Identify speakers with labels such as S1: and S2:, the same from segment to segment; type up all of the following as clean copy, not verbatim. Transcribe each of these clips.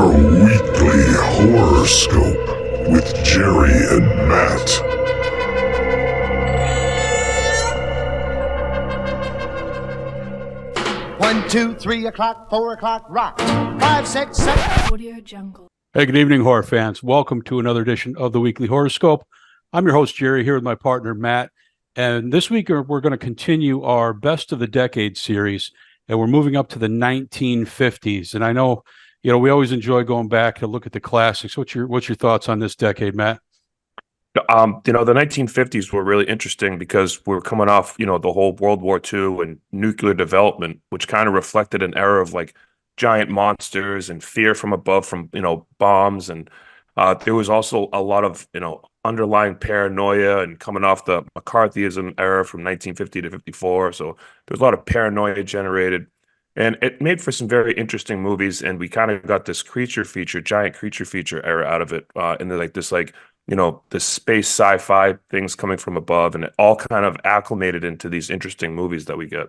S1: Your weekly horoscope with Jerry and Matt.
S2: 1, 2, 3 o'clock, 4 o'clock, rock. 5, 6, 7.
S3: Audio Jungle.
S4: Hey, good evening, horror fans. Welcome to another edition of the Weekly Horoscope. I'm your host, Jerry, here with my partner, Matt. And this week, we're going to continue our Best of the Decade series, and we're moving up to the 1950s. And I know, we always enjoy going back to look at the classics. What's your thoughts on this decade, Matt?
S5: The 1950s were really interesting because we're coming off, the whole World War II and nuclear development, which kind of reflected an era of like giant monsters and fear from above from, bombs. And there was also a lot of, underlying paranoia and coming off the McCarthyism era from 1950 to 54. So there was a lot of paranoia generated. And it made for some very interesting movies. And we kind of got this giant creature feature era out of it. And then the space sci-fi things coming from above, and it all kind of acclimated into these interesting movies that we get.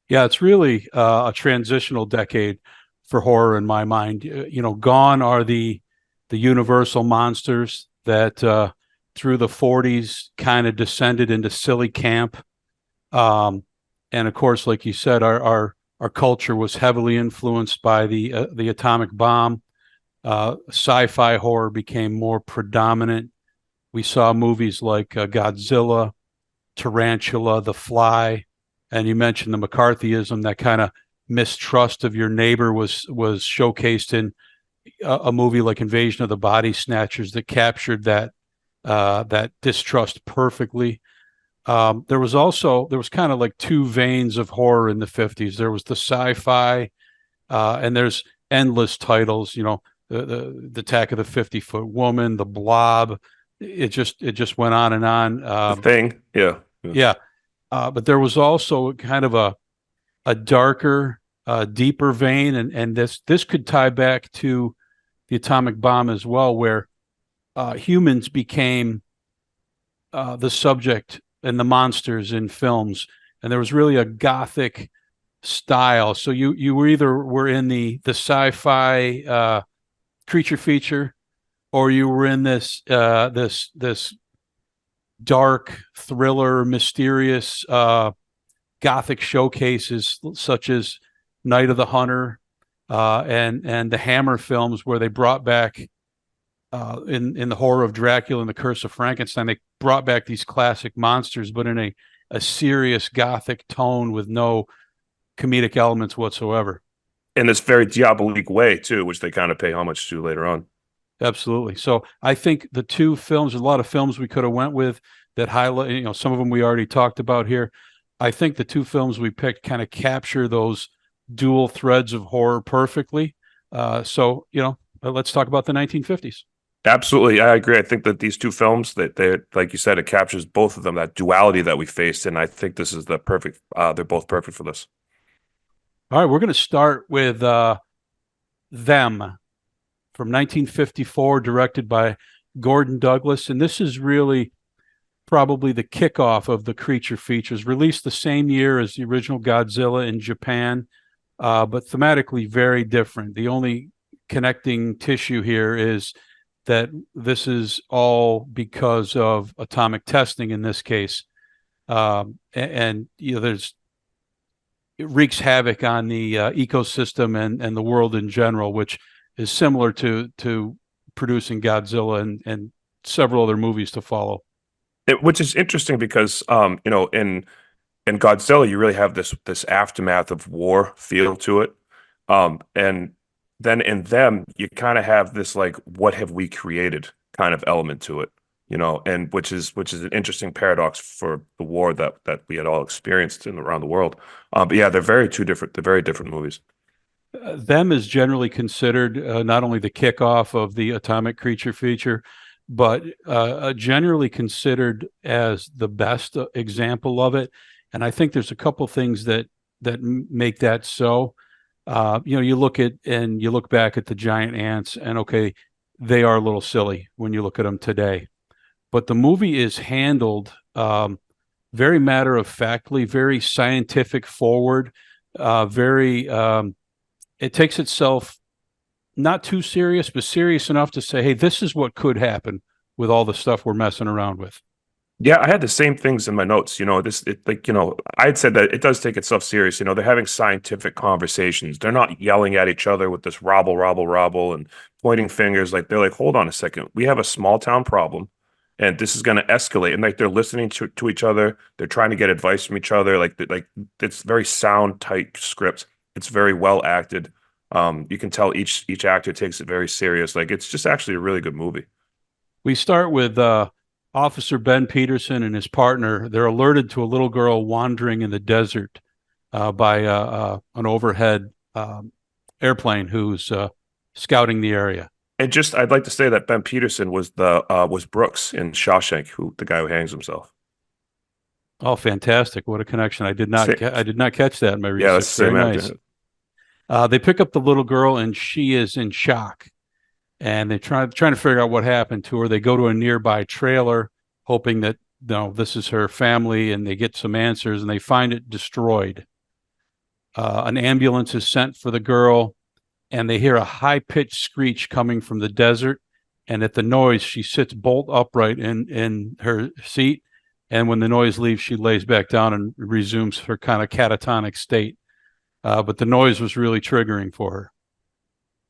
S4: Yeah, it's really a transitional decade for horror in my mind. Gone are the universal monsters that through the 40s kind of descended into silly camp. And of course, like you said, our culture was heavily influenced by the atomic bomb. Sci-fi horror became more predominant. We saw movies like Godzilla, Tarantula, The Fly, and you mentioned the McCarthyism. That kind of mistrust of your neighbor was showcased in a movie like Invasion of the Body Snatchers that captured that distrust perfectly. There was kind of like two veins of horror in the 50s. There was the sci-fi, and there's endless titles. The Attack of the 50-Foot Woman, The Blob. It just went on and on.
S5: The Thing, yeah.
S4: But there was also kind of a darker, deeper vein, and this could tie back to the atomic bomb as well, where humans became the subject and the monsters in films, and there was really a gothic style. So you were in the sci-fi creature feature, or you were in this dark thriller, mysterious gothic showcases such as Night of the Hunter and the Hammer films, where they brought back in the horror of Dracula and the Curse of Frankenstein, they brought back these classic monsters, but in a serious gothic tone with no comedic elements whatsoever.
S5: In this very Diabolique way too, which they kind of pay homage to later on.
S4: Absolutely. So I think the two films, a lot of films we could have went with that highlight, some of them we already talked about here. I think the two films we picked kind of capture those dual threads of horror perfectly. So let's talk about the 1950s.
S5: Absolutely. I agree. I think that these two films, that they, like you said, it captures both of them, that duality that we faced. And I think this is they're both perfect for this.
S4: All right, we're going to start with Them from 1954, directed by Gordon Douglas. And this is really probably the kickoff of the creature features, released the same year as the original Godzilla in Japan, but thematically very different. The only connecting tissue here is that this is all because of atomic testing in this case. It wreaks havoc on the ecosystem and the world in general, which is similar to producing Godzilla and several other movies to follow.
S5: Which is interesting because in Godzilla you really have this aftermath of war feel to it, and then in Them you kind of have this like, what have we created kind of element to it, and which is an interesting paradox for the war that we had all experienced around the world. But yeah, they're very different movies.
S4: Them is generally considered not only the kickoff of the atomic creature feature, but generally considered as the best example of it. And I think there's a couple things that make that so. You look back at the giant ants, and okay, they are a little silly when you look at them today. But the movie is handled very matter-of-factly, very scientific forward, it takes itself not too serious, but serious enough to say, hey, this is what could happen with all the stuff we're messing around with.
S5: Yeah, I had the same things in my notes. I had said that it does take itself serious. They're having scientific conversations. They're not yelling at each other with this robble, robble, robble and pointing fingers. Like they're like, hold on a second. We have a small town problem and this is going to escalate. And like they're listening to each other. They're trying to get advice from each other. Like it's very sound, tight script. It's very well acted. You can tell each actor takes it very serious. Like it's just actually a really good movie.
S4: We start with Officer Ben Peterson and his partner. They're alerted to a little girl wandering in the desert by an overhead airplane who's scouting the area.
S5: And just, I'd like to say that Ben Peterson was Brooks in Shawshank, the guy who hangs himself.
S4: Oh, fantastic! What a connection! I did not catch that in my research.
S5: Yeah, that's the same
S4: Very
S5: actor.
S4: nice. They pick up the little girl, and she is in shock. And they're trying to figure out what happened to her. They go to a nearby trailer, hoping that this is her family, and they get some answers, and they find it destroyed. An ambulance is sent for the girl, and they hear a high-pitched screech coming from the desert. And at the noise, she sits bolt upright in her seat. And when the noise leaves, she lays back down and resumes her kind of catatonic state. But the noise was really triggering for her.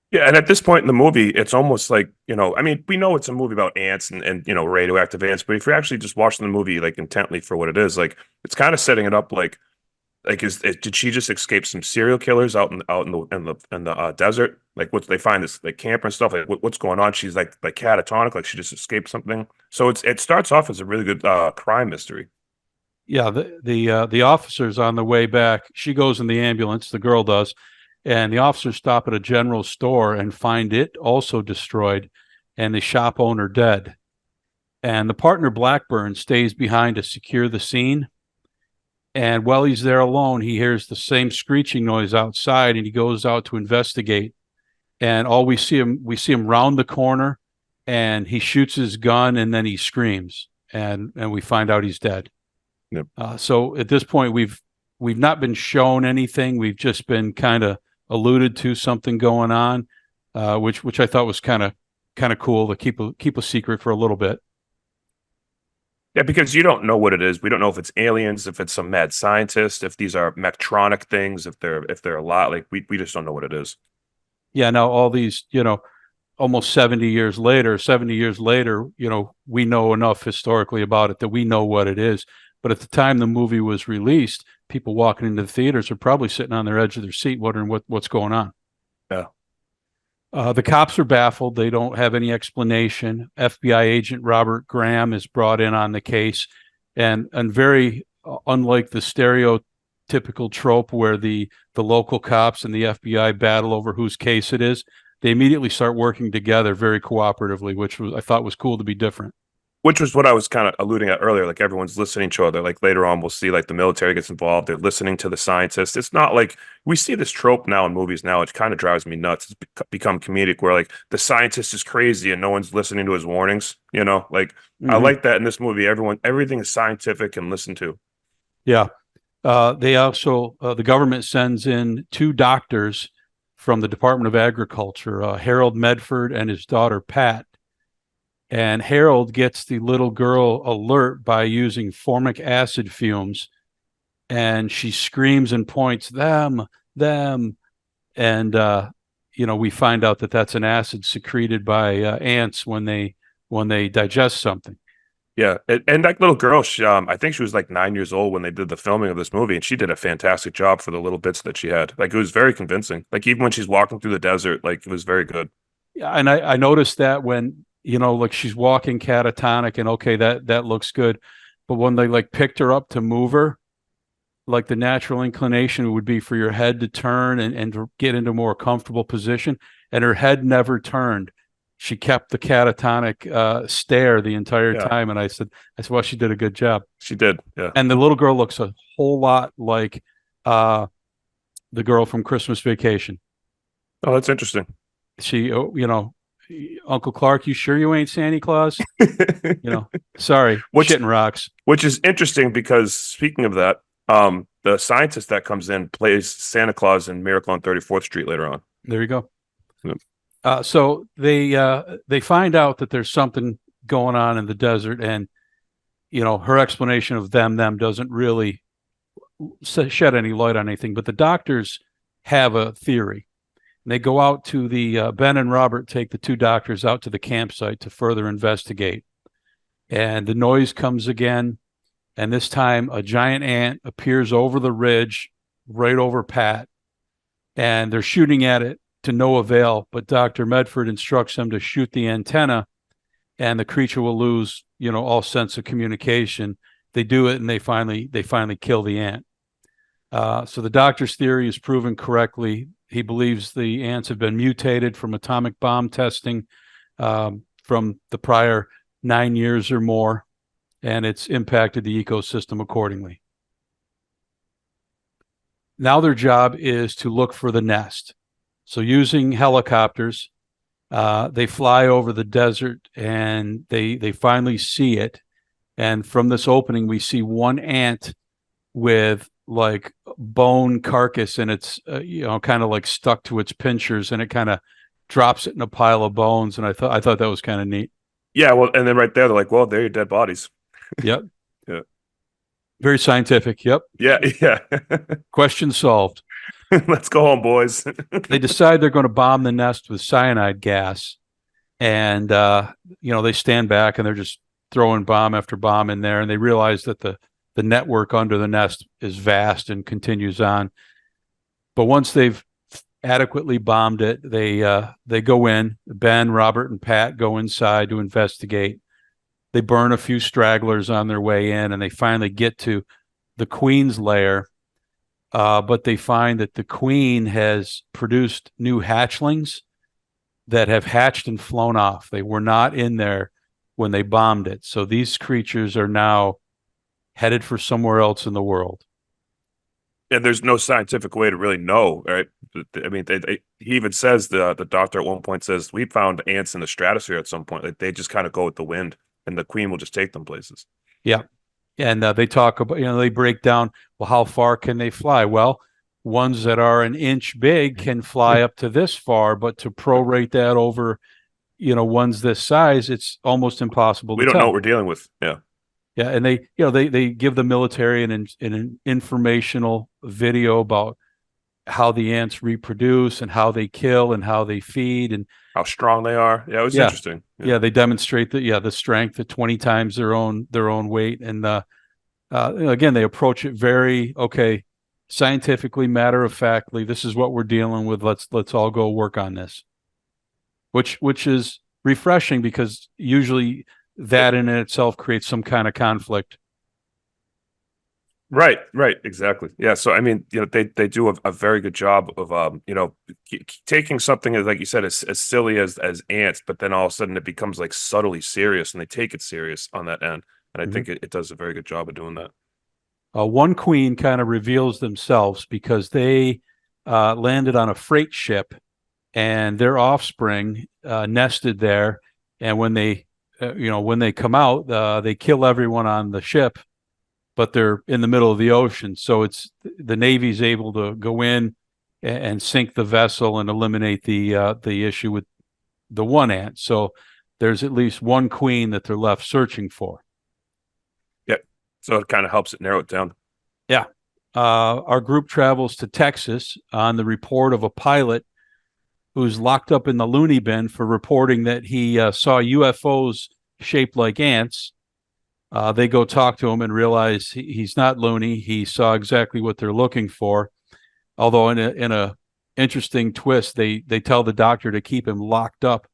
S5: Yeah, and at this point in the movie, it's almost like, I mean, we know it's a movie about ants and radioactive ants, but if you're actually just watching the movie like intently for what it is, like it's kind of setting it up like did she just escape some serial killers out in the desert? Like what they find this like camper and stuff, like what's going on? She's like catatonic, like she just escaped something. So it starts off as a really good crime mystery.
S4: Yeah, the officers on the way back, she goes in the ambulance, the girl does, and the officers stop at a general store and find it also destroyed and the shop owner dead. And the partner Blackburn stays behind to secure the scene. And while he's there alone, he hears the same screeching noise outside, and he goes out to investigate. And we see him round the corner, and he shoots his gun, and then he screams, and we find out he's dead.
S5: Yep.
S4: So at this point, we've not been shown anything. We've just been kind of alluded to something going on, which I thought was kind of cool to keep a secret for a little bit.
S5: Yeah, because you don't know what it is. We don't know if it's aliens, if it's some mad scientist, if these are mechtronic things, if they're a lot. Like we just don't know what it is.
S4: Yeah, now all these, almost 70 years later, we know enough historically about it that we know what it is. But at the time the movie was released, people walking into the theaters are probably sitting on their edge of their seat wondering what's going on.
S5: Yeah.
S4: The cops are baffled. They don't have any explanation. FBI agent Robert Graham is brought in on the case, and very unlike the stereotypical trope where the local cops and the FBI battle over whose case it is, they immediately start working together very cooperatively, which I thought was cool to be different.
S5: Which was what I was kind of alluding at earlier. Like everyone's listening to each other. Like later on, we'll see like the military gets involved. They're listening to the scientists. It's not like we see this trope now in movies now. It kind of drives me nuts. It's become comedic where like the scientist is crazy and no one's listening to his warnings. I like that in this movie. Everything is scientific and listened to.
S4: Yeah. They also, the government sends in 2 doctors from the Department of Agriculture, Harold Medford and his daughter, Pat. And Harold gets the little girl alert by using formic acid fumes, and she screams and points, them. And, we find out that that's an acid secreted by ants when they digest something.
S5: Yeah, and that little girl, I think she was like 9 years old when they did the filming of this movie, and she did a fantastic job for the little bits that she had. Like it was very convincing. Like even when she's walking through the desert, like it was very good.
S4: Yeah, and I noticed that when like she's walking catatonic, and okay, that looks good, but when they like picked her up to move her, like the natural inclination would be for your head to turn and to get into a more comfortable position, and her head never turned. She kept the catatonic stare the entire time, and I said, well, she did a good job.
S5: She did, yeah.
S4: And the little girl looks a whole lot like the girl from Christmas Vacation.
S5: Oh, that's interesting.
S4: She, Uncle Clark, you sure you ain't Santa Claus? Sorry, shitting rocks.
S5: Which is interesting because speaking of that, the scientist that comes in plays Santa Claus in Miracle on 34th Street later on.
S4: There you go.
S5: Yep.
S4: So they find out that there's something going on in the desert, and her explanation of them doesn't really shed any light on anything. But the doctors have a theory. And they go out to the Ben and Robert take the two doctors out to the campsite to further investigate. And the noise comes again, and this time a giant ant appears over the ridge, right over Pat, and they're shooting at it to no avail. But Dr. Medford instructs them to shoot the antenna, and the creature will lose, all sense of communication. They do it, and they finally kill the ant. So the doctor's theory is proven correctly. He believes the ants have been mutated from atomic bomb testing from the prior 9 years or more, and it's impacted the ecosystem accordingly. Now their job is to look for the nest. So using helicopters, they fly over the desert, and they finally see it. And from this opening, we see one ant with like bone carcass, and it's kind of like stuck to its pinchers, and it kind of drops it in a pile of bones. And I thought that was kind of neat.
S5: Yeah, well, and then right there, they're like, "Well, they're your dead bodies."
S4: Yep.
S5: Yeah.
S4: Very scientific. Yep.
S5: Yeah, yeah.
S4: Question solved.
S5: Let's go home, boys.
S4: They decide they're going to bomb the nest with cyanide gas, and they stand back and they're just throwing bomb after bomb in there, and they realize that the network under the nest is vast and continues on. But once they've adequately bombed it, they go in. Ben, Robert, and Pat go inside to investigate. They burn a few stragglers on their way in, and they finally get to the queen's lair. But they find that the queen has produced new hatchlings that have hatched and flown off. They were not in there when they bombed it. So these creatures are now headed for somewhere else in the world.
S5: And there's no scientific way to really know, right? I mean, he even says, the doctor at one point says, we found ants in the stratosphere at some point. Like, they just kind of go with the wind, and the queen will just take them places.
S4: Yeah. And they talk about, they break down, well, how far can they fly? Well, ones that are an inch big can fly up to this far, but to prorate that over, ones this size, it's almost impossible to
S5: We don't
S4: tell.
S5: know what we're dealing with. Yeah.
S4: Yeah, and they give the military an informational video about how the ants reproduce and how they kill and how they feed and
S5: how strong they are. Yeah, it was interesting.
S4: Yeah, they demonstrate the strength at 20 times their own weight, and again, they approach it very scientifically, matter of factly. This is what we're dealing with. Let's all go work on this, which is refreshing, because usually that in itself creates some kind of conflict.
S5: Right, exactly. Yeah, so I mean, they do a very good job of taking something, as, like you said, as silly as ants, but then all of a sudden it becomes like subtly serious, and they take it serious on that end. And I think it does a very good job of doing that.
S4: One queen kind of reveals themselves because they landed on a freight ship, and their offspring nested there. And when they come out, they kill everyone on the ship, but they're in the middle of the ocean. So it's the Navy's able to go in and sink the vessel and eliminate the issue with the one ant. So there's at least one queen that they're left searching for.
S5: Yep. So it kind of helps it narrow it down.
S4: Yeah. Our group travels to Texas on the report of a pilot who's locked up in the loony bin for reporting that he saw UFOs shaped like ants. They go talk to him and realize he's not loony. He saw exactly what they're looking for. Although in a interesting twist, they tell the doctor to keep him locked up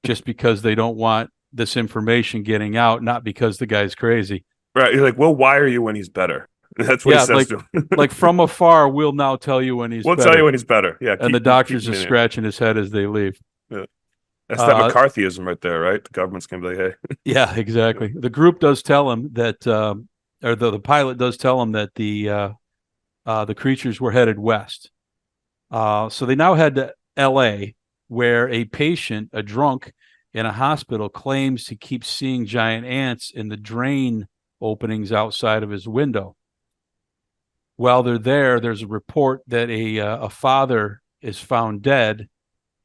S4: just because they don't want this information getting out, not because the guy's crazy.
S5: Right. You're like, we'll wire you when he's better. That's what he says to him.
S4: Like from afar, we'll now tell you when he's better.
S5: We'll tell you when he's better. Yeah.
S4: And the doctor's just scratching his head as they leave.
S5: Yeah. That's that McCarthyism right there, right? The government's going to be like, hey.
S4: Yeah, exactly. The group does tell him that, or the pilot does tell him that the creatures were headed west. So they now head to L.A., where a patient, a drunk in a hospital, claims he keeps seeing giant ants in the drain openings outside of his window. While they're there, there's a report that a father is found dead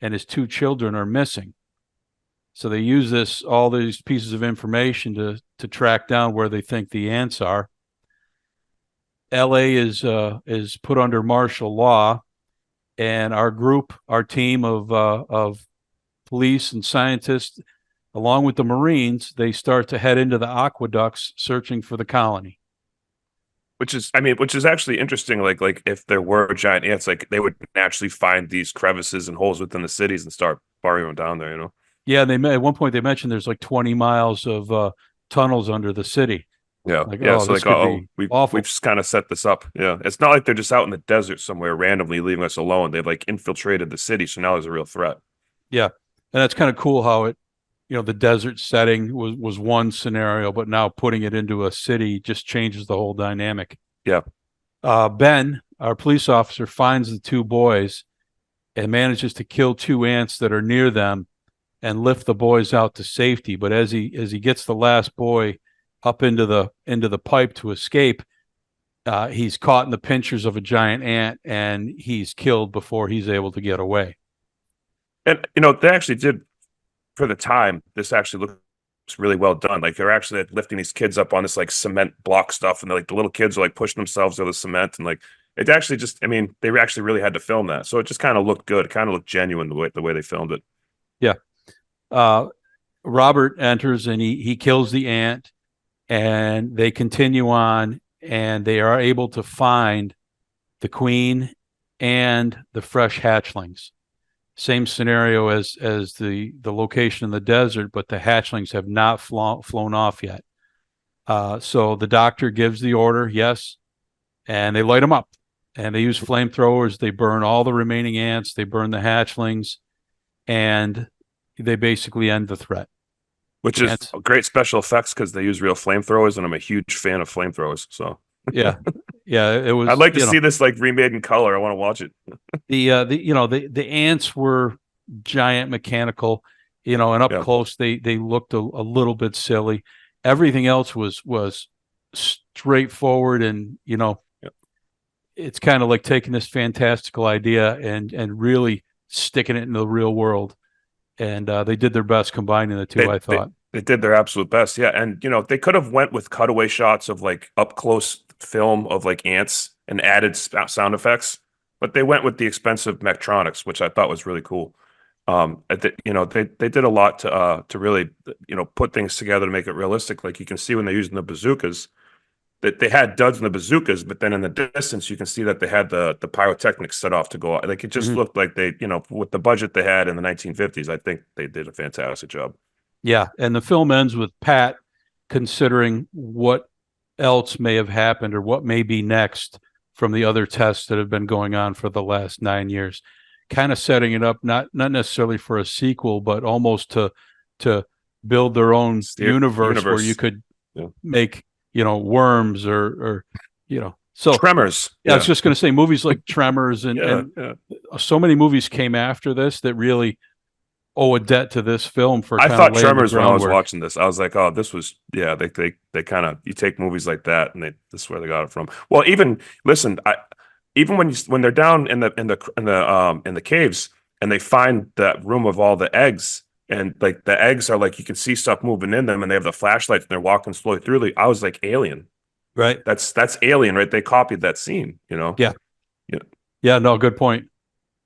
S4: and his 2 children are missing. So they use all these pieces of information to track down where they think the ants are. LA is put under martial law, and our team of police and scientists, along with the Marines, they start to head into the aqueducts searching for the colony.
S5: Which is actually interesting. Like if there were giant ants, like they would naturally find these crevices and holes within the cities and start burrowing down there. You know.
S4: Yeah, at one point they mentioned there's like 20 miles of tunnels under the city.
S5: Yeah,
S4: Like,
S5: yeah.
S4: oh,
S5: So
S4: this
S5: like,
S4: could be
S5: we've
S4: awful.
S5: just kind of set this up. Yeah, it's not like they're just out in the desert somewhere randomly leaving us alone. They've like infiltrated the city, so now there's a real threat.
S4: Yeah, and that's kind of cool how the desert setting was one scenario, but now putting it into a city just changes the whole dynamic.
S5: Yeah.
S4: Ben, our police officer, finds the 2 boys and manages to kill 2 ants that are near them and lift the boys out to safety. But as he gets the last boy up into the pipe to escape, he's caught in the pinchers of a giant ant and he's killed before he's able to get away.
S5: And they actually did, for the time, this actually looks really well done. Like they're actually lifting these kids up on this like cement block stuff, and like the little kids are like pushing themselves over the cement, and like it actually just, they actually really had to film that, so it just kind of looked good. It kind of looked genuine the way they filmed it.
S4: Yeah. Robert enters and he kills the ant, and they continue on, and they are able to find the queen and the fresh hatchlings. Same scenario as the location in the desert, but the hatchlings have not flown off yet. So the doctor gives the order, yes, and they light them up, and they use flamethrowers. They burn all the remaining ants. They burn the hatchlings, and they basically end the threat.
S5: Which is great special effects because they use real flamethrowers, and I'm a huge fan of flamethrowers. So
S4: yeah, it was.
S5: I'd like to see this like remade in color. I want to watch it.
S4: The ants were giant mechanical, and up close they looked a little bit silly. Everything else was straightforward, and it's kind of like taking this fantastical idea and really sticking it in the real world. And they did their best combining the two. I thought
S5: they did their absolute best. Yeah, and they could have went with cutaway shots of like up close film of like ants and added sound effects, but they went with the expensive Mectronics, which I thought was really cool. They did a lot to really put things together to make it realistic. Like you can see when they're using the bazookas, that they had duds in the bazookas, but then in the distance you can see that they had the pyrotechnics set off to go. Like it just looked like they, with the budget they had in the 1950s, I think they did a fantastic job.
S4: Yeah, and the film ends with Pat considering what else may have happened or what may be next from the other tests that have been going on for the last 9 years, kind of setting it up not necessarily for a sequel, but almost to build their own universe where you could make worms or so
S5: Tremors.
S4: Yeah, I was just going to say movies like Tremors and so many movies came after this that really owe a debt to this film for.
S5: I thought Tremors when I was watching this. I was like, oh, this was they kind of, you take movies like that and this is where they got it from. Well, even listen, even when they're down in the caves and they find that room of all the eggs. And like the eggs are like you can see stuff moving in them, and they have the flashlights and they're walking slowly through. I was like, Alien,
S4: right?
S5: That's Alien, right? They copied that scene,
S4: Yeah. No, good point.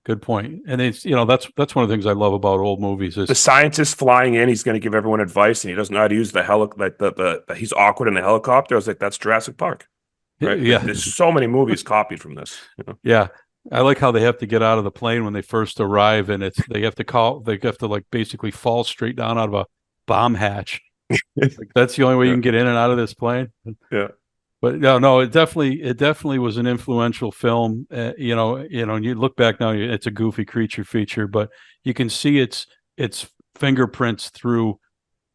S4: And it's that's one of the things I love about old movies is
S5: the scientist flying in. He's going to give everyone advice, and he doesn't know how to use the he's awkward in the helicopter. I was like, that's Jurassic Park, right?
S4: Yeah.
S5: There's so many movies copied from this.
S4: Yeah. I like how they have to get out of the plane when they first arrive, and they have to like basically fall straight down out of a bomb hatch. Like, that's the only way you can get in and out of this plane.
S5: Yeah.
S4: But no, it definitely was an influential film. And you look back now, it's a goofy creature feature, but you can see its fingerprints through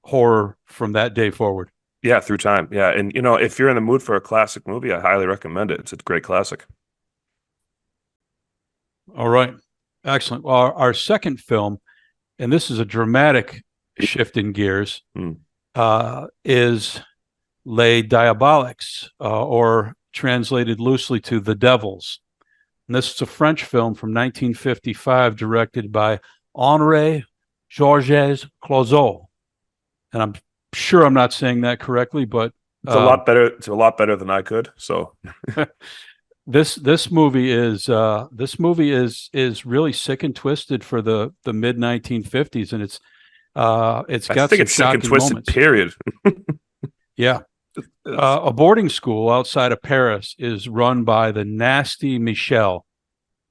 S4: horror from that day forward.
S5: Yeah, through time. Yeah, and if you're in the mood for a classic movie, I highly recommend it. It's a great classic.
S4: All right. Excellent. Well, our second film, and this is a dramatic shift in gears, is Les Diaboliques, or translated loosely to The Devils. And this is a French film from 1955 directed by Henri Georges Clouzot. And I'm sure I'm not saying that correctly, but
S5: It's a lot better. It's a lot better than I could. So
S4: this movie is really sick and twisted for the mid 1950s, and it's
S5: I
S4: got
S5: think
S4: some
S5: it's sick and
S4: shocking
S5: twisted.
S4: moments.
S5: Period.
S4: Yeah. A boarding school outside of Paris is run by the nasty Michel,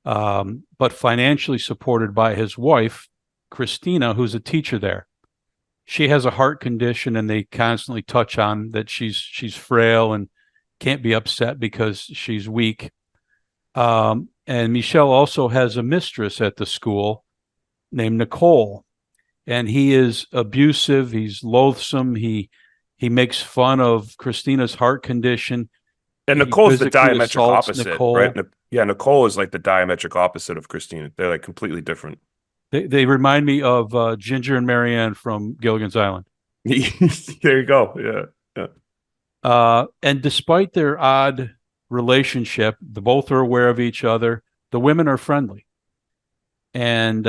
S4: but financially supported by his wife, Christina, who's a teacher there. She has a heart condition, and they constantly touch on that she's frail and can't be upset because she's weak. And Michel also has a mistress at the school named Nicole, and he is abusive. He's loathsome. He makes fun of Christina's heart condition.
S5: And
S4: He
S5: Nicole's the
S4: physically
S5: diametric
S4: assaults
S5: opposite,
S4: Nicole.
S5: right? Yeah, Nicole is like the diametric opposite of Christina. They're like completely different.
S4: They remind me of Ginger and Marianne from Gilligan's Island.
S5: There you go. Yeah. Yeah.
S4: And despite their odd relationship, the both are aware of each other. The women are friendly. And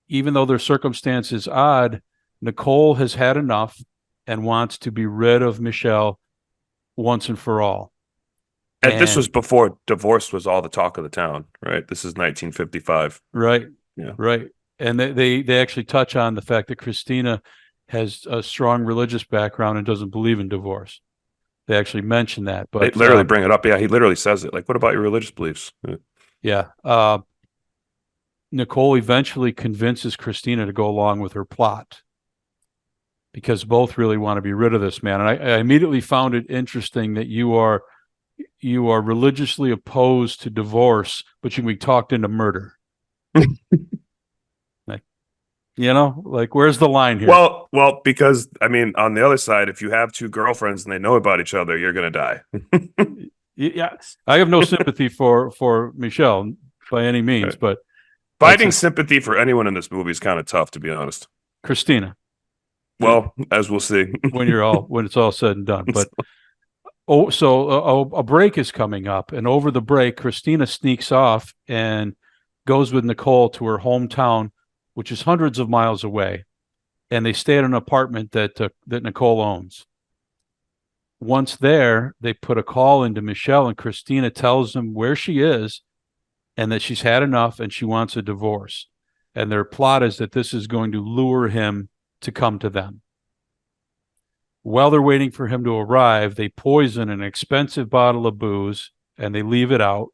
S4: even though their circumstance is odd, Nicole has had enough and wants to be rid of Michel once and for all.
S5: And this was before divorce was all the talk of the town, right? This is 1955.
S4: Right.
S5: Yeah.
S4: Right. And they actually touch on the fact that Christina has a strong religious background and doesn't believe in divorce. They actually mention that, but
S5: they literally bring it up. Yeah, he literally says it. Like, what about your religious beliefs?
S4: Yeah. Nicole eventually convinces Christina to go along with her plot because both really want to be rid of this man. And I immediately found it interesting that you are religiously opposed to divorce, but you can be talked into murder. Like where's the line here?
S5: Well, because I mean, on the other side, if you have two girlfriends and they know about each other, you're gonna die.
S4: Yeah, I have no sympathy for Michelle by any means,
S5: Right.
S4: but
S5: Finding sympathy for anyone in this movie is kind of tough, to be honest.
S4: Christina.
S5: Well, as we'll see
S4: when it's all said and done. But a break is coming up, and over the break, Christina sneaks off and goes with Nicole to her hometown, which is hundreds of miles away, and they stay at an apartment that Nicole owns. Once there, they put a call into Michelle, and Christina tells them where she is and that she's had enough and she wants a divorce. And their plot is that this is going to lure him to come to them. While they're waiting for him to arrive, they poison an expensive bottle of booze and they leave it out.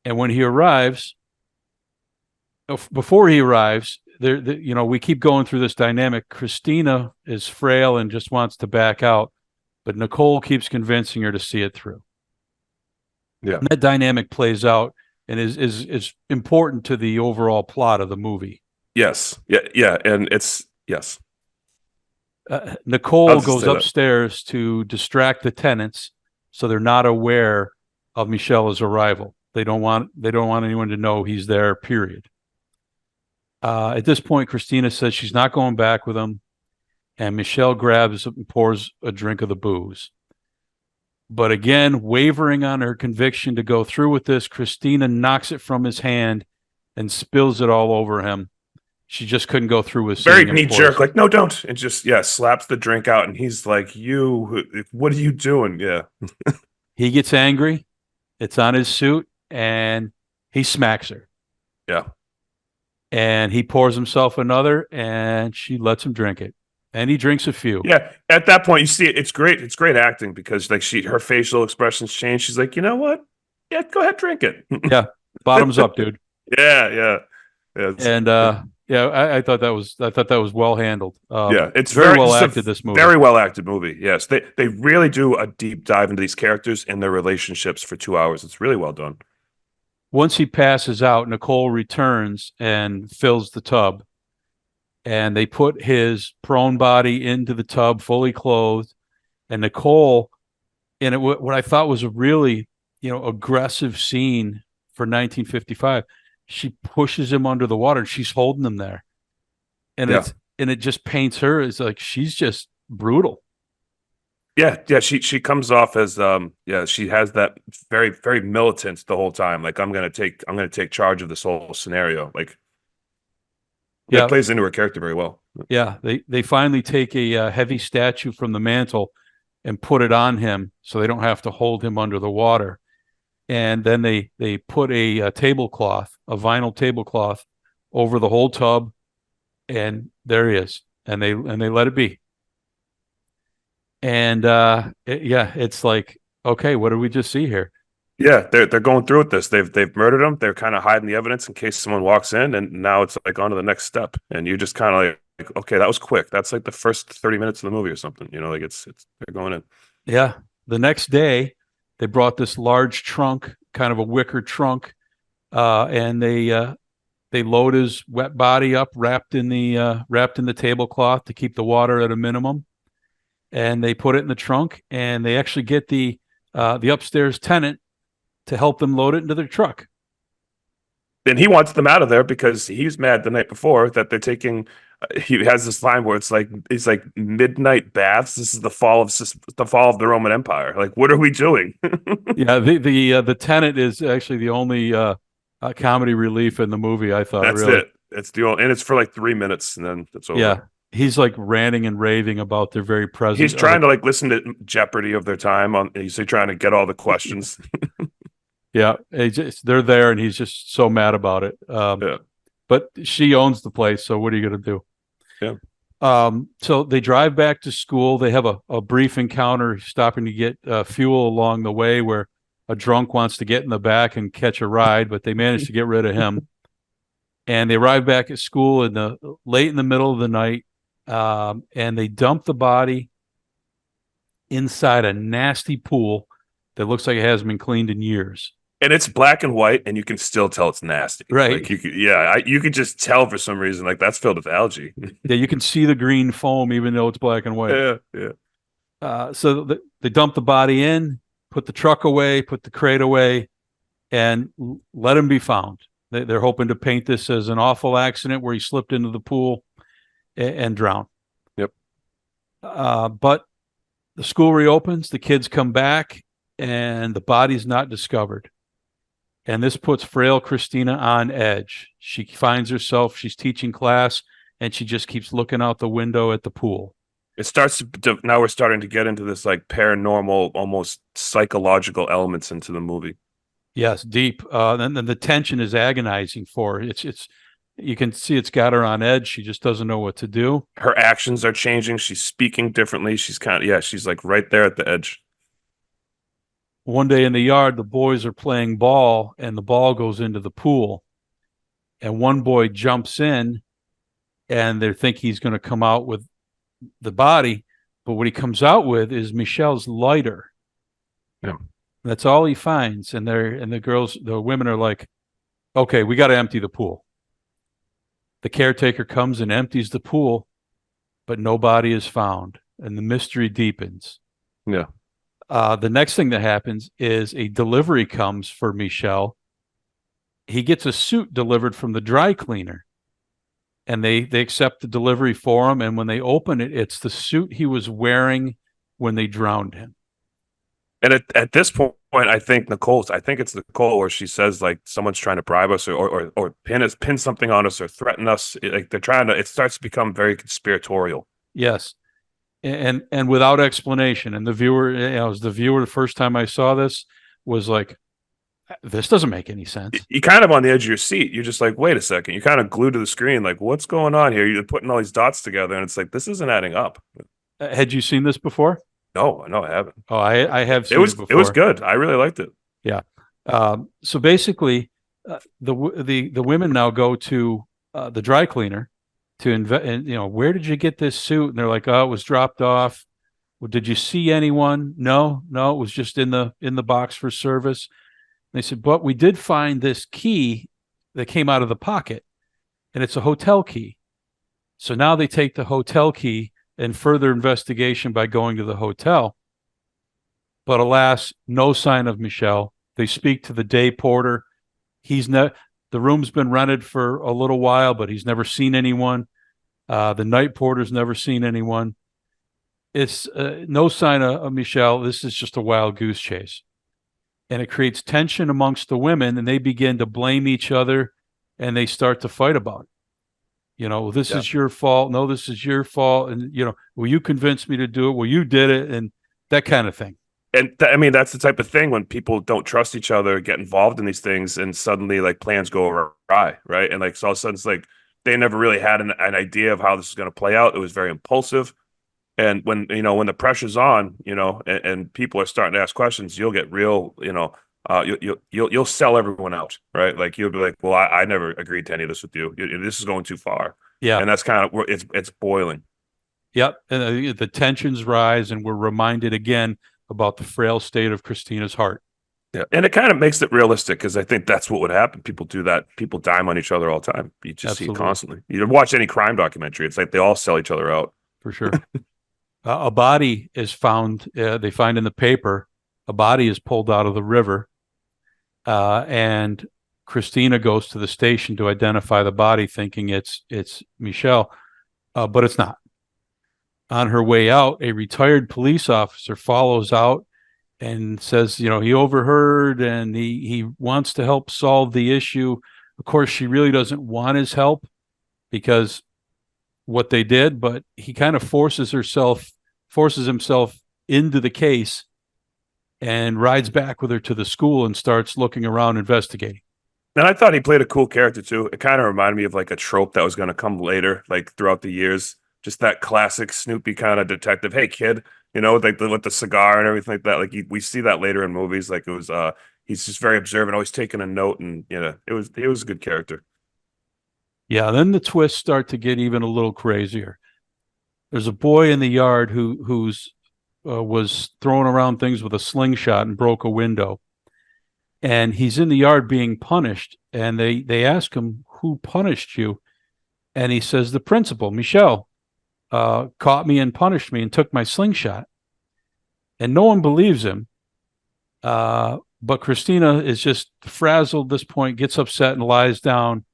S4: And when he arrives, before he arrives, we keep going through this dynamic. Christina is frail and just wants to back out, but Nicole keeps convincing her to see it through.
S5: Yeah.
S4: And that dynamic plays out and is important to the overall plot of the movie.
S5: Yes. Yeah. And yes.
S4: Nicole goes upstairs to distract the tenants so they're not aware of Michelle's arrival. They don't want anyone to know he's there, period. At this point, Christina says she's not going back with him, and Michelle grabs and pours a drink of the booze. But again, wavering on her conviction to go through with this, Christina knocks it from his hand and spills it all over him. She just couldn't go through with
S5: very knee jerk, like, no, don't. And just, slaps the drink out. And he's like, what are you doing? Yeah.
S4: He gets angry. It's on his suit and he smacks her.
S5: Yeah.
S4: And he pours himself another and she lets him drink it. And he drinks a few.
S5: Yeah. At that point, you see it. It's great. It's great acting because like her facial expressions change. She's like, you know what? Yeah, go ahead, drink it.
S4: Yeah. Bottoms up, dude.
S5: Yeah.
S4: And I thought that was well handled.
S5: It's
S4: very well acted. This movie,
S5: very well acted movie. Yes, they really do a deep dive into these characters and their relationships for 2 hours. It's really well done.
S4: Once he passes out, Nicole returns and fills the tub, and they put his prone body into the tub, fully clothed. And Nicole, in what I thought was a really aggressive scene for 1955. She pushes him under the water and she's holding him there. And it just paints her as like she's just brutal.
S5: Yeah, she comes off as she has that very, very militant the whole time. Like I'm gonna take charge of this whole scenario. Like It
S4: Yeah,
S5: plays into her character very well.
S4: yeah. They finally take a heavy statue from the mantle and put it on him, so they don't have to hold him under the water. And then they put a tablecloth, a vinyl tablecloth, over the whole tub, and there he is. And they let it be. And yeah, it's like, okay, what did we just see here?
S5: Yeah, they're going through with this. They've murdered him. They're kind of hiding the evidence in case someone walks in, and now it's like on to the next step. And you just kind of like, okay, that was quick. That's like the first 30 minutes of the movie or something. You know, like it's they're going in.
S4: Yeah. The next day, they brought this large trunk, kind of a wicker trunk, and they load his wet body up, wrapped in the tablecloth to keep the water at a minimum, and they put it in the trunk, and they actually get the upstairs tenant to help them load it into their truck.
S5: And he wants them out of there because he's mad the night before that they're taking. He has this line where it's like midnight baths. This is the fall of the Roman Empire. Like, what are we doing?
S4: Yeah, the tenant is actually the only comedy relief in the movie, I thought.
S5: That's
S4: really.
S5: it. It's the only, and it's for like 3 minutes, and then it's over.
S4: Yeah, he's like ranting and raving about their very presence.
S5: He's trying to like listen to Jeopardy of their time on. He's trying to get all the questions.
S4: Yeah, they're there, and he's just so mad about it.
S5: Yeah.
S4: But she owns the place, so what are you going to do?
S5: Yeah.
S4: So they drive back to school. They have a brief encounter, stopping to get fuel along the way, where a drunk wants to get in the back and catch a ride, but they manage to get rid of him. And they arrive back at school late in the middle of the night, and they dump the body inside a nasty pool that looks like it hasn't been cleaned in years.
S5: And it's black and white, and you can still tell it's nasty.
S4: Right.
S5: Like you could just tell for some reason, like that's filled with algae.
S4: Yeah, you can see the green foam even though it's black and white.
S5: Yeah.
S4: So they dump the body in, put the truck away, put the crate away, and let him be found. They're hoping to paint this as an awful accident where he slipped into the pool and drowned.
S5: Yep.
S4: But the school reopens, the kids come back, and the body's not discovered. And this puts frail Christina on edge. She finds herself, she's teaching class, and she just keeps looking out the window at the pool.
S5: It starts to now we're starting to get into this like paranormal, almost psychological elements into the movie.
S4: Yes, deep. And then the tension is agonizing for her. It's you can see it's got her on edge. She just doesn't know what to do.
S5: Her actions are changing. She's speaking differently. She's she's like right there at the edge.
S4: One day in the yard, the boys are playing ball, and the ball goes into the pool. And one boy jumps in, and they think he's going to come out with the body. But what he comes out with is Michelle's lighter.
S5: Yeah.
S4: That's all he finds. And the women are like, okay, we got to empty the pool. The caretaker comes and empties the pool, but no body is found, and the mystery deepens.
S5: Yeah.
S4: The next thing that happens is a delivery comes for Michel. He gets a suit delivered from the dry cleaner, and they accept the delivery for him. And when they open it, it's the suit he was wearing when they drowned him.
S5: And at this point, I think it's Nicole where she says like someone's trying to bribe us or pin something on us or threaten us. Like they're trying to. It starts to become very conspiratorial.
S4: Yes. And without explanation. And the viewer, as the viewer, the first time I saw this was like, this doesn't make any sense.
S5: You're kind of on the edge of your seat. You're just like, wait a second. You're kind of glued to the screen. Like, what's going on here? You're putting all these dots together, and it's like, this isn't adding up.
S4: Had you seen this before?
S5: No, I haven't.
S4: Oh, I have seen
S5: it
S4: before.
S5: It was good. I really liked it.
S4: Yeah. So basically, the women now go to the dry cleaner to where did you get this suit? And they're like, oh, it was dropped off. Well, did you see anyone? No, it was just in the box for service. And they said, but we did find this key that came out of the pocket, and it's a hotel key. So now they take the hotel key and further investigation by going to the hotel. But alas, no sign of Michel. They speak to the day porter. The room's been rented for a little while, but he's never seen anyone. The night porter's never seen anyone. It's no sign of Michel. This is just a wild goose chase. And it creates tension amongst the women, and they begin to blame each other, and they start to fight about it. This
S5: Yeah.
S4: is your fault. No, this is your fault. And, well, you convinced me to do it. Well, you did it. And that kind of thing.
S5: And I mean, that's the type of thing when people don't trust each other, get involved in these things, and suddenly like plans go awry, right? And like so all of a sudden it's like they never really had an idea of how this is going to play out. It was very impulsive. And when the pressure's on, and people are starting to ask questions, you'll get real, you'll sell everyone out, right? Like you'll be like, well, I never agreed to any of this with you. This is going too far.
S4: Yeah.
S5: And that's kind of where it's boiling.
S4: Yep. And the tensions rise, and we're reminded again about the frail state of Christina's heart.
S5: Yeah. And it kind of makes it realistic because I think that's what would happen. People do that. People dime on each other all the time. You just see it constantly. You watch any crime documentary, it's like they all sell each other out.
S4: For sure. A body is found. They find in the paper, a body is pulled out of the river, and Christina goes to the station to identify the body, thinking it's Michelle, but it's not. On her way out, a retired police officer follows out and says, he overheard and he wants to help solve the issue. Of course, she really doesn't want his help because what they did, but he kind of forces himself into the case and rides back with her to the school and starts looking around investigating.
S5: And I thought he played a cool character too. It kind of reminded me of like a trope that was going to come later, like throughout the years. Just that classic Snoopy kind of detective. Hey, kid, like with the cigar and everything like that. Like we see that later in movies. Like it was, he's just very observant, always taking a note, and it was a good character.
S4: Yeah. Then the twists start to get even a little crazier. There's a boy in the yard who's was throwing around things with a slingshot and broke a window, and he's in the yard being punished. And they ask him, "Who punished you?" And he says, "The principal, Michelle, caught me and punished me and took my slingshot." And no one believes him. But Christina is just frazzled at this point, gets upset and lies down.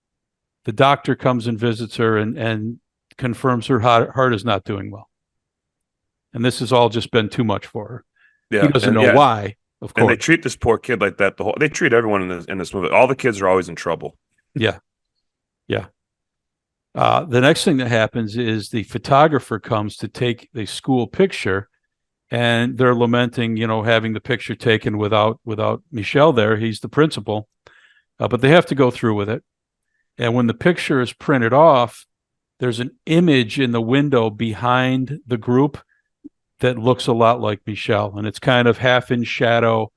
S4: The doctor comes and visits her and confirms her heart is not doing well. And this has all just been too much for her.
S5: Yeah,
S4: He doesn't know why, of course.
S5: And they treat this poor kid like that. They treat everyone in this movie. All the kids are always in trouble.
S4: Yeah. Yeah. The next thing that happens is the photographer comes to take the school picture, and they're lamenting, having the picture taken without Michelle there. He's the principal, but they have to go through with it. And when the picture is printed off, there's an image in the window behind the group that looks a lot like Michelle, and it's kind of half in shadow.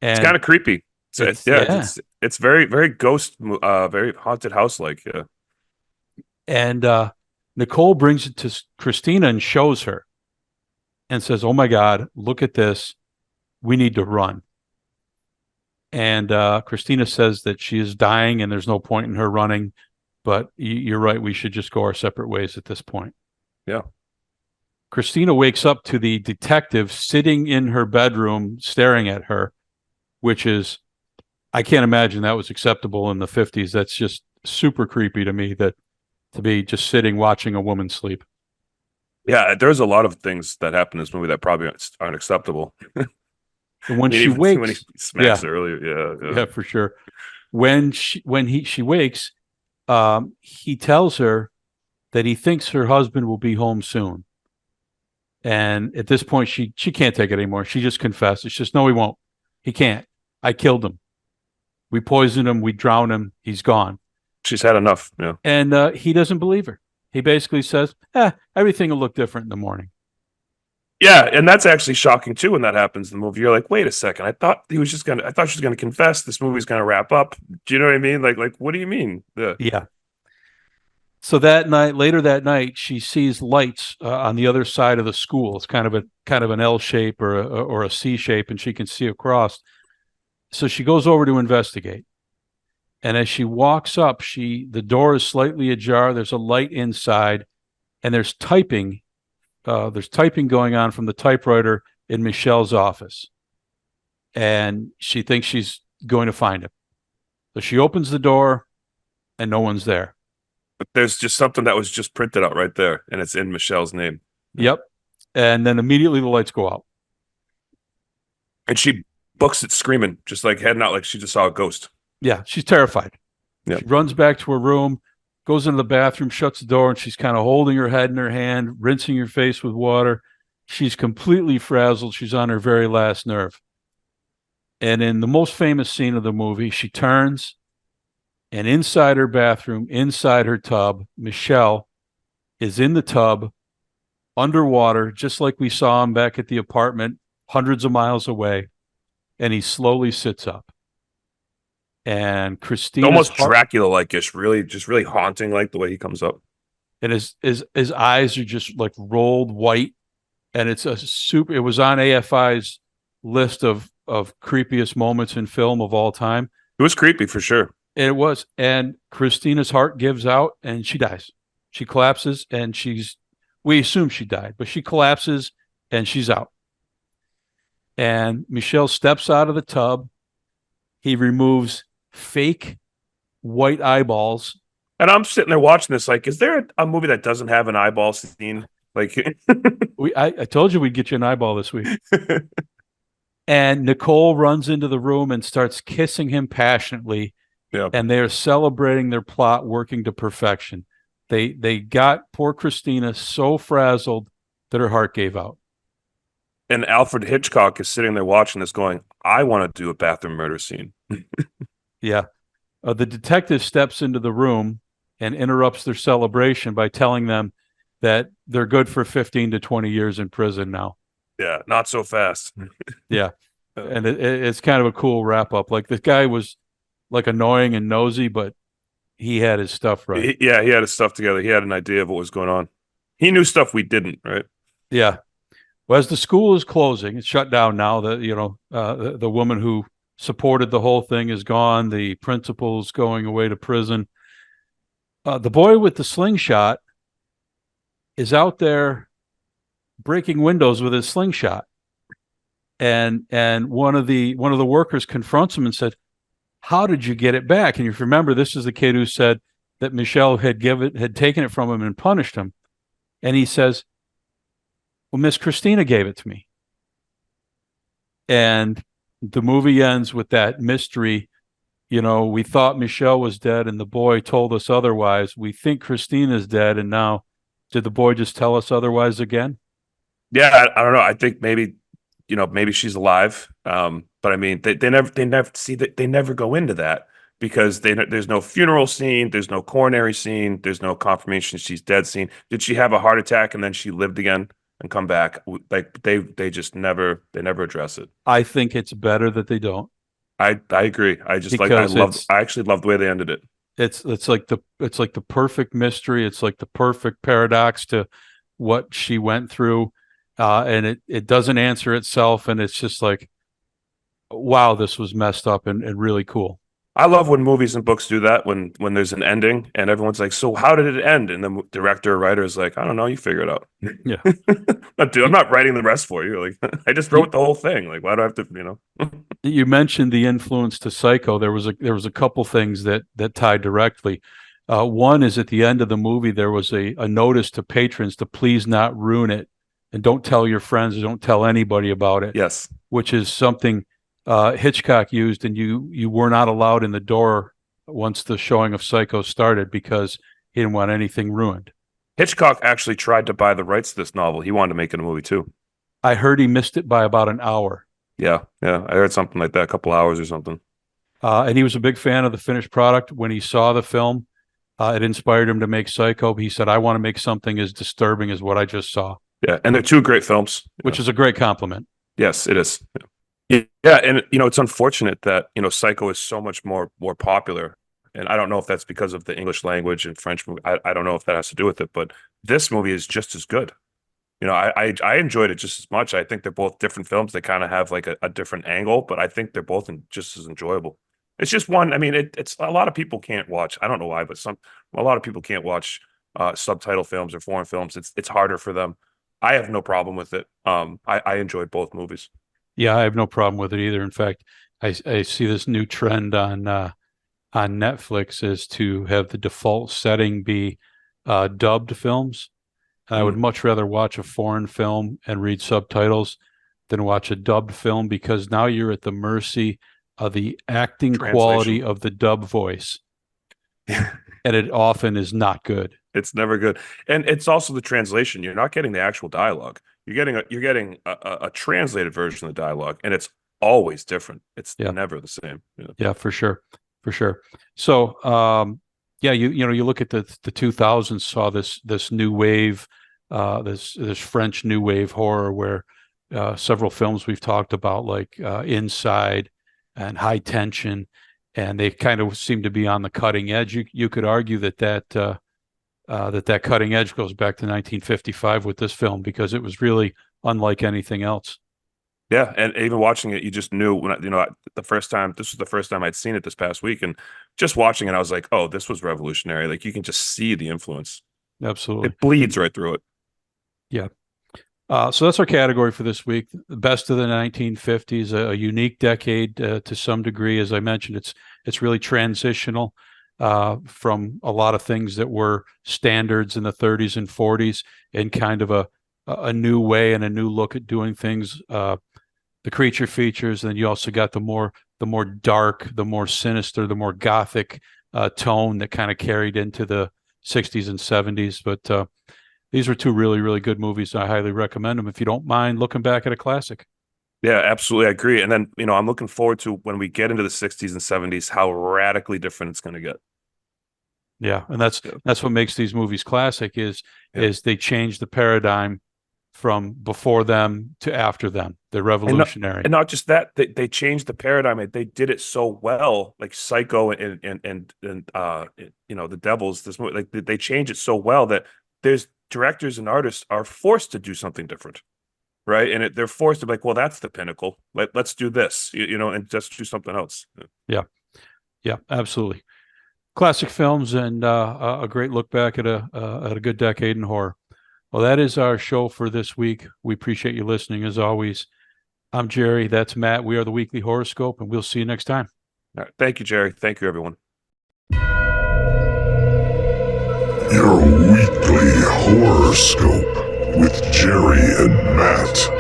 S4: And
S5: it's kind of creepy. It's very, very ghost, very haunted house like. Yeah.
S4: And Nicole brings it to Christina and shows her and says, "Oh my God, look at this. We need to run." And Christina says that she is dying and there's no point in her running, but you're right. We should just go our separate ways at this point.
S5: Yeah.
S4: Christina wakes up to the detective sitting in her bedroom staring at her, which is, I can't imagine that was acceptable in the 50s. That's just super creepy to me, that to be just sitting watching a woman sleep.
S5: Yeah, there's a lot of things that happen in this movie that probably aren't acceptable.
S4: And when she wakes,
S5: when he smacks her earlier,
S4: yeah, for sure. When she wakes, he tells her that he thinks her husband will be home soon. And at this point, she can't take it anymore. She just confesses. She says, "No, he won't. He can't. I killed him. We poisoned him. We drowned him. He's gone."
S5: She's had enough. Yeah.
S4: And he doesn't believe her. He basically says, everything will look different in the morning.
S5: Yeah, and that's actually shocking too when that happens in the movie. You're like, wait a second. I thought she was gonna confess. This movie's gonna wrap up. Do you know what I mean? Like what do you mean?
S4: Yeah. So later that night, she sees lights on the other side of the school. It's kind of an L shape or a C shape, and she can see across. So she goes over to investigate. And as she walks up, the door is slightly ajar. There's a light inside, and there's typing. There's typing going on from the typewriter in Michelle's office. And she thinks she's going to find him. So she opens the door, and no one's there.
S5: But there's just something that was just printed out right there, and it's in Michelle's name.
S4: Yep. And then immediately the lights go out.
S5: And she books it screaming, just like heading out like she just saw a ghost.
S4: Yeah, she's terrified.
S5: Yeah.
S4: She runs back to her room, goes into the bathroom, shuts the door, and she's kind of holding her head in her hand, rinsing her face with water. She's completely frazzled. She's on her very last nerve. And in the most famous scene of the movie, she turns, and inside her bathroom, inside her tub, Michelle is in the tub, underwater, just like we saw him back at the apartment hundreds of miles away. And he slowly sits up. And Christina's
S5: Almost Dracula-like, just really haunting, like the way he comes up.
S4: And his eyes are just like rolled white. And it's a super. It was on AFI's list of creepiest moments in film of all time.
S5: It was creepy for sure.
S4: It was. And Christina's heart gives out and she dies. She collapses and we assume she died, but she collapses and she's out. And Michelle steps out of the tub. He removes fake white eyeballs.
S5: And I'm sitting there watching this, like, is there a movie that doesn't have an eyeball scene? Like,
S4: I told you we'd get you an eyeball this week. And Nicole runs into the room and starts kissing him passionately.
S5: Yeah.
S4: And they're celebrating their plot working to perfection. They got poor Christina so frazzled that her heart gave out.
S5: And Alfred Hitchcock is sitting there watching this going, I want to do a bathroom murder scene.
S4: Yeah. The detective steps into the room and interrupts their celebration by telling them that they're good for 15 to 20 years in prison now.
S5: Yeah, not so fast.
S4: Yeah. And it's kind of a cool wrap up. Like, this guy was like annoying and nosy, but he had his stuff right.
S5: He had his stuff together. He had an idea of what was going on. He knew stuff we didn't, right?
S4: Yeah. Well, as the school is closing, it's shut down now. The woman who supported the whole thing is gone. The principal's going away to prison. The boy with the slingshot is out there breaking windows with his slingshot, and one of the workers confronts him and said, "How did you get it back?" And if you remember, this is the kid who said that Michelle had taken it from him and punished him, and he says, "Well, Miss Christina gave it to me." And the movie ends with that mystery. We thought Michelle was dead and the boy told us otherwise. We think Christina's dead, and now did the boy just tell us otherwise again?
S5: Yeah, I don't know. I think maybe she's alive. But I mean, they never go into that because there's no funeral scene, there's no coronary scene, there's no confirmation she's dead scene. Did she have a heart attack and then she lived again and come back? Like they just never address it.
S4: I think it's better that they don't.
S5: I agree. I actually love the way they ended it.
S4: It's like the perfect mystery. It's like the perfect paradox to what she went through. And it doesn't answer itself, and it's just like, wow, this was messed up and really cool.
S5: I love when movies and books do that, when there's an ending and everyone's like, so how did it end? And the director or writer is like, I don't know, you figure it out.
S4: Yeah.
S5: I'm not writing the rest for you. Like, I just wrote the whole thing. Like, why do I have to,
S4: You mentioned the influence to Psycho. There was a couple things that tied directly. One is at the end of the movie, there was a notice to patrons to please not ruin it. And don't tell your friends, don't tell anybody about it.
S5: Yes.
S4: Which is something Hitchcock used, and you were not allowed in the door once the showing of Psycho started because he didn't want anything ruined.
S5: Hitchcock actually tried to buy the rights to this novel. He wanted to make it a movie too.
S4: I heard he missed it by about an hour.
S5: Yeah. I heard something like that, a couple hours or something.
S4: And he was a big fan of the finished product. When he saw the film, it inspired him to make Psycho. He said, I want to make something as disturbing as what I just saw.
S5: Yeah, and they're two great films.
S4: Which is a great compliment.
S5: Yes, it is. Yeah, and it's unfortunate that Psycho is so much more popular, and I don't know if that's because of the English language and French movie. I don't know if that has to do with it, but this movie is just as good. I enjoyed it just as much. I think they're both different films. They kind of have like a different angle, but I think they're both just as enjoyable. It's just one. I mean, it's a lot of people can't watch. I don't know why, but a lot of people can't watch subtitle films or foreign films. It's harder for them. I have no problem with it. I enjoyed both movies.
S4: Yeah, I have no problem with it either. In fact, I see this new trend on Netflix is to have the default setting be dubbed films. I would much rather watch a foreign film and read subtitles than watch a dubbed film, because now you're at the mercy of the acting quality of the dub voice. and it often is not good.
S5: It's never good. And it's also the translation. You're not getting the actual dialogue. You're getting a translated version of the dialogue, and it's always different. It's
S4: Yeah.
S5: never the same.
S4: Yeah, for sure. For sure. So, yeah, you know, you look at the 2000s, saw this new wave, this French new wave horror where several films we've talked about, like Inside and High Tension, and they kind of seem to be on the cutting edge. You could argue that cutting edge goes back to 1955 with this film, because it was really unlike anything else.
S5: Yeah, and even watching it, you just knew when the first time. This was the first time I'd seen it this past week, and just watching it, I was like, "Oh, this was revolutionary!" Like you can just see the influence.
S4: Absolutely,
S5: it bleeds right through it.
S4: Yeah. So that's our category for this week. The best of the 1950s, a unique decade to some degree. As I mentioned, it's really transitional from a lot of things that were standards in the 30s and 40s, and kind of a new way and a new look at doing things. The creature features, and then you also got the more dark, the more sinister, the more gothic tone that kind of carried into the 60s and 70s. But these are two really, really good movies. I highly recommend them if you don't mind looking back at a classic.
S5: Yeah, absolutely. I agree. And then, I'm looking forward to when we get into the 60s and 70s, how radically different it's going to get.
S4: Yeah. And that's what makes these movies classic is they change the paradigm from before them to after them. They're revolutionary.
S5: And not just that, they changed the paradigm. They did it so well, like Psycho and The Devils, this movie, like they change it so well that there's directors and artists are forced to do something different. Right. And they're forced to be like, well, that's the pinnacle. Let's do this, and just do something else.
S4: Yeah. Yeah, absolutely. Classic films and a great look back at a good decade in horror. Well, that is our show for this week. We appreciate you listening as always. I'm Jerry. That's Matt. We are the Weekly Horoscope, and we'll see you next time.
S5: All right. Thank you, Jerry. Thank you, everyone.
S1: Your Weekly Horoscope with Jerry and Matt.